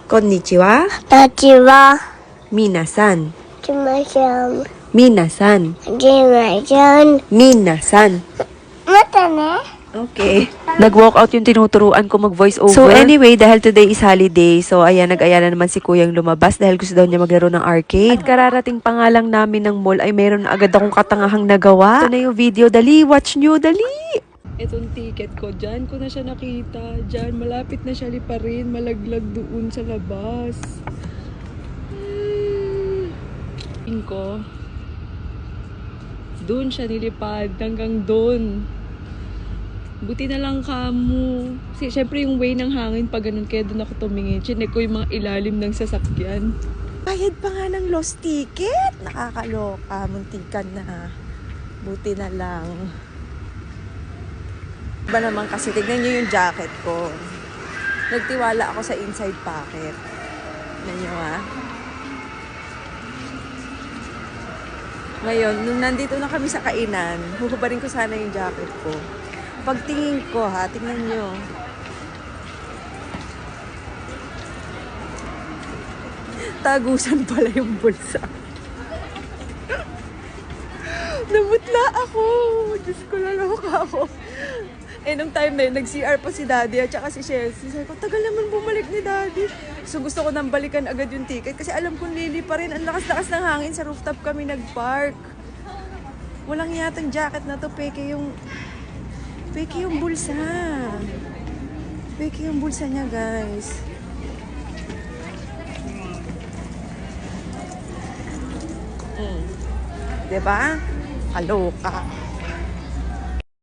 Konnichiwa. 立は Minasan. しましょう。 Minasan. しましょう。 Minasan. またね。 Okay. Nag-walkout yung tinuturuan ko mag-voice over. So anyway, dahil today is holiday, so ayan, nag-aya na naman si Kuyang lumabas dahil gusto daw niya maglaro ng arcade. At kararating pa nga lang namin ng mall ay mayroon na agad akong katangahang nagawa. Ito na yung video. Dali, watch nyo, dali! Itong ticket ko, dyan ko na siya nakita. Dyan, malapit na siya liparin, malaglag doon sa labas. Ko, doon siya nilipad, hanggang doon. Buti na lang kamo. Kasi syempre yung way ng hangin pa ganun, kaya doon ako tumingin. Chinek ko yung mga ilalim ng sasakyan. Bayad pa nga ng lost ticket. Nakakaloka. Muntikan na. Buti na lang. Iba naman kasi, tignan nyo yung jacket ko. Nagtiwala ako sa inside pocket. Tignan nyo ha. Ngayon, nung nandito na kami sa kainan, huhubarin ko sana yung jacket ko. Pagtingin ko ha, tingnan nyo. Tagusan pala yung bulsa. Namutla ako. Diyos ko, laloka ako. Nung time na yun, nag-CR pa si Daddy at saka si Chelsea. Sabi ko, tagal naman bumalik ni Daddy. So gusto ko nang balikan agad yung ticket kasi alam kong lili pa rin. Ang lakas-lakas ng hangin, sa rooftop kami nag-park. Walang yatang jacket na to, peke yung bulsa. Peke yung bulsa niya, guys. Diba? Kaloka.